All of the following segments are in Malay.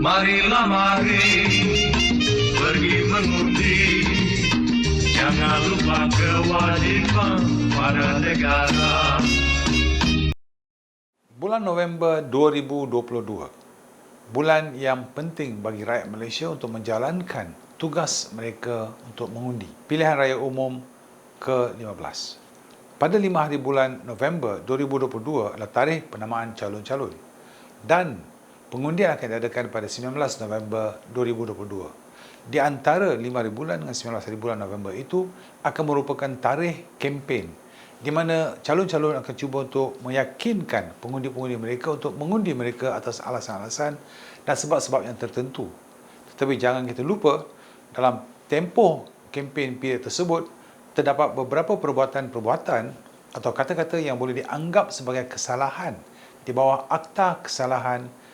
Marilah mari pergi mengundi, jangan lupa kewajiban pada negara. Bulan November 2022, bulan yang penting bagi rakyat Malaysia untuk menjalankan tugas mereka untuk mengundi pilihan raya umum ke-15. Pada 5 hari bulan November 2022 adalah tarikh penamaan calon-calon dan pengundian akan diadakan pada 19 November 2022. Di antara 5 hari bulan dengan 19 hari bulan November itu akan merupakan tarikh kempen di mana calon-calon akan cuba untuk meyakinkan pengundi-pengundi mereka untuk mengundi mereka atas alasan-alasan dan sebab-sebab yang tertentu. Tetapi jangan kita lupa, dalam tempoh kempen period tersebut, terdapat beberapa perbuatan-perbuatan atau kata-kata yang boleh dianggap sebagai kesalahan di bawah Akta Kesalahan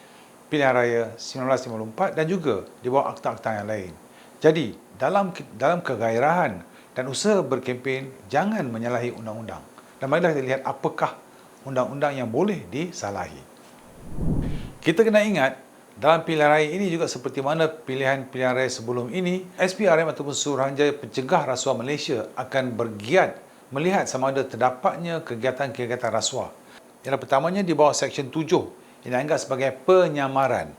Pilihan Raya 1954 dan juga di bawah akta-akta yang lain. Jadi, dalam kegairahan dan usaha berkempen, jangan menyalahi undang-undang. Dan marilah kita lihat apakah undang-undang yang boleh disalahi. Kita kena ingat, dalam pilihan raya ini juga seperti mana pilihan-pilihan raya sebelum ini, SPRM ataupun Suruhanjaya Pencegah Rasuah Malaysia akan bergiat melihat sama ada terdapatnya kegiatan-kegiatan rasuah. Yang pertamanya di bawah Seksyen 7 yang dianggap sebagai penyamaran.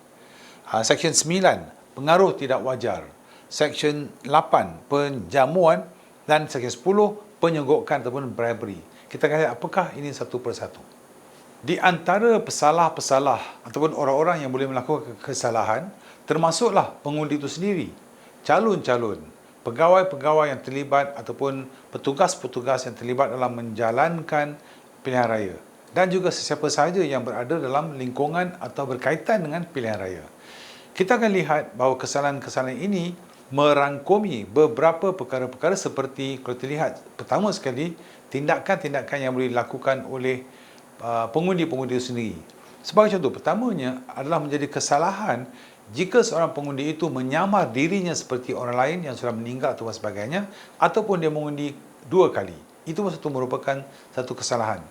Seksyen 9, pengaruh tidak wajar. Seksyen 8, penjamuan. Dan Seksyen 10, penyogokkan ataupun bribery. Kita akan lihat apakah ini satu persatu. Di antara pesalah-pesalah ataupun orang-orang yang boleh melakukan kesalahan, termasuklah pengundi itu sendiri, calon-calon, pegawai-pegawai yang terlibat ataupun petugas-petugas yang terlibat dalam menjalankan pilihan raya. Dan juga sesiapa sahaja yang berada dalam lingkungan atau berkaitan dengan pilihan raya. Kita akan lihat bahawa kesalahan-kesalahan ini merangkumi beberapa perkara-perkara seperti, kalau kita lihat pertama sekali, tindakan-tindakan yang boleh dilakukan oleh pengundi-pengundi itu sendiri. Sebagai contoh, pertamanya adalah menjadi kesalahan jika seorang pengundi itu menyamar dirinya seperti orang lain yang sudah meninggal atau sebagainya, ataupun dia mengundi 2 kali. Itu merupakan satu kesalahan.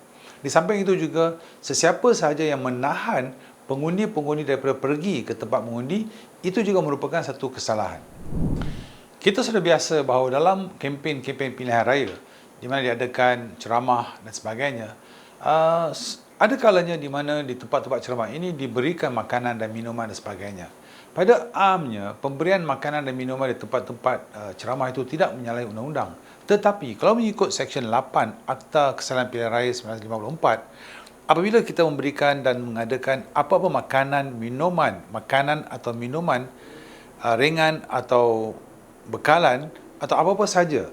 Di samping itu juga, sesiapa sahaja yang menahan pengundi-pengundi daripada pergi ke tempat mengundi, itu juga merupakan satu kesalahan. Kita sudah biasa bahawa dalam kempen-kempen pilihan raya, di mana diadakan ceramah dan sebagainya, ada kalanya di mana di tempat-tempat ceramah ini diberikan makanan dan minuman dan sebagainya. Pada amnya, pemberian makanan dan minuman di tempat-tempat ceramah itu tidak menyalahi undang-undang. Tetapi, kalau mengikut Seksyen 8 Akta Kesalahan Pilihan Raya 1954, apabila kita memberikan dan mengadakan apa-apa makanan atau minuman ringan atau bekalan atau apa-apa saja,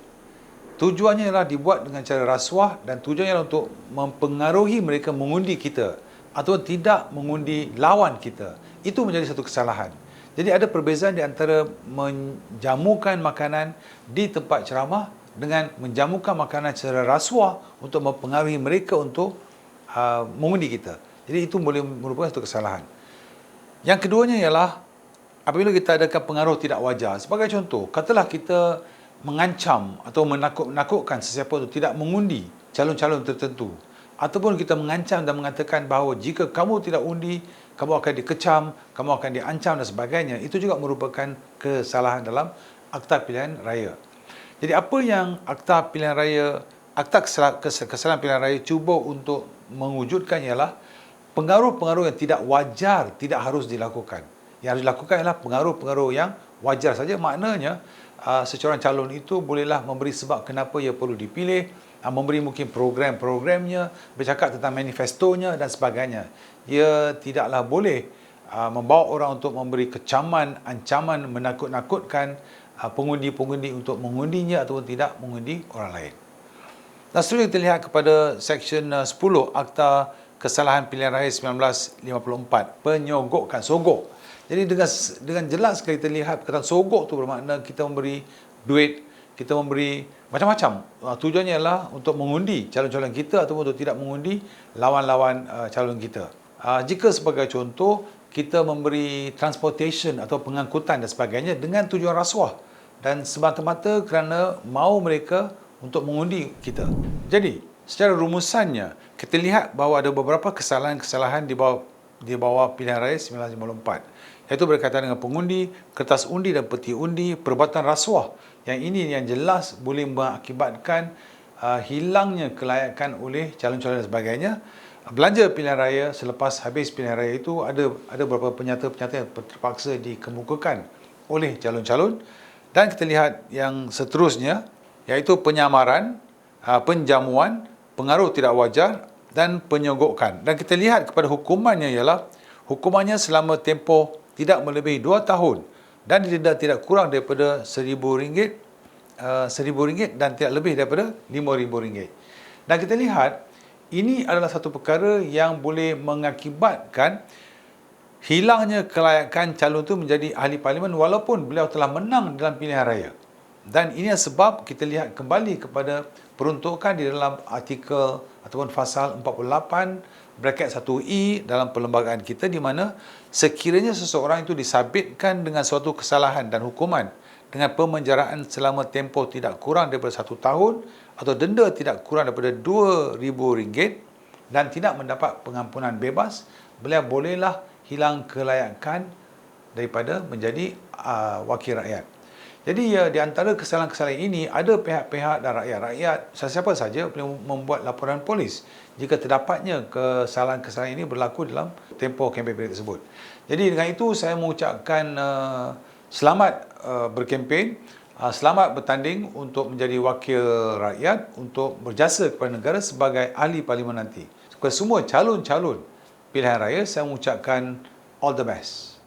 tujuannya ialah dibuat dengan cara rasuah dan tujuannya ialah untuk mempengaruhi mereka mengundi kita atau tidak mengundi lawan kita. Itu menjadi satu kesalahan. Jadi ada perbezaan di antara menjamukan makanan di tempat ceramah dengan menjamukan makanan secara rasuah untuk mempengaruhi mereka untuk mengundi kita. Jadi itu boleh merupakan satu kesalahan. Yang keduanya ialah apabila kita adakan pengaruh tidak wajar. Sebagai contoh, katalah kita mengancam atau menakut-nakutkan sesiapa itu tidak mengundi calon-calon tertentu, ataupun kita mengancam dan mengatakan bahawa jika kamu tidak undi, kamu akan dikecam, kamu akan diancam dan sebagainya. Itu juga merupakan kesalahan dalam Akta Pilihan Raya. Jadi apa yang Akta Kesalahan Pilihan Raya cuba untuk mewujudkan ialah pengaruh-pengaruh yang tidak wajar tidak harus dilakukan. Yang harus dilakukan ialah pengaruh-pengaruh yang wajar saja. Maknanya seseorang calon itu bolehlah memberi sebab kenapa ia perlu dipilih, memberi mungkin program-programnya, bercakap tentang manifestonya dan sebagainya. Ia tidaklah boleh membawa orang untuk memberi kecaman, ancaman, menakut-nakutkan pengundi-pengundi untuk mengundinya ataupun tidak mengundi orang lain. Dan seterusnya kita lihat kepada Seksyen 10 Akta Kesalahan Pilihan Raya 1954, penyogokkan, sogok. Jadi dengan jelas sekali kita lihat perkataan sogok itu bermakna kita memberi duit, kita memberi macam-macam. Tujuannya ialah untuk mengundi calon-calon kita ataupun untuk tidak mengundi lawan-lawan calon kita. Jika sebagai contoh, kita memberi transportation atau pengangkutan dan sebagainya dengan tujuan rasuah dan semata-mata kerana mahu mereka untuk mengundi kita. Jadi, secara rumusannya, kita lihat bahawa ada beberapa kesalahan-kesalahan di bawah di bawah pilihan raya 1954, iaitu berkaitan dengan pengundi, kertas undi dan peti undi, perubatan rasuah. Yang ini yang jelas boleh mengakibatkan hilangnya kelayakan oleh calon-calon dan sebagainya. Belanja pilihan raya selepas habis pilihan raya itu ada beberapa penyata-penyata yang terpaksa dikemukakan oleh calon-calon, dan kita lihat yang seterusnya iaitu penyamaran, penjamuan, pengaruh tidak wajar dan penyogokan. Dan kita lihat kepada hukumannya ialah hukumannya selama tempoh tidak melebihi 2 tahun dan didenda tidak kurang daripada RM1,000, RM1,000 dan tidak lebih daripada RM5,000. Dan kita lihat ini adalah satu perkara yang boleh mengakibatkan hilangnya kelayakan calon itu menjadi ahli parlimen walaupun beliau telah menang dalam pilihan raya. Dan ini sebab kita lihat kembali kepada peruntukan di dalam artikel ataupun pasal 48 bracket 1E dalam perlembagaan kita, di mana sekiranya seseorang itu disabitkan dengan suatu kesalahan dan hukuman dengan pemenjaraan selama tempoh tidak kurang daripada 1 tahun atau denda tidak kurang daripada RM2,000 dan tidak mendapat pengampunan bebas, beliau bolehlah hilang kelayakan daripada menjadi wakil rakyat. Jadi di antara kesalahan-kesalahan ini ada pihak-pihak dan rakyat-rakyat, siapa saja boleh membuat laporan polis jika terdapatnya kesalahan-kesalahan ini berlaku dalam tempoh kempen tersebut. Jadi dengan itu saya mengucapkan selamat berkempen, selamat bertanding untuk menjadi wakil rakyat untuk berjasa kepada negara sebagai ahli parlimen nanti. Kepada semua calon-calon pilihan raya saya mengucapkan all the best.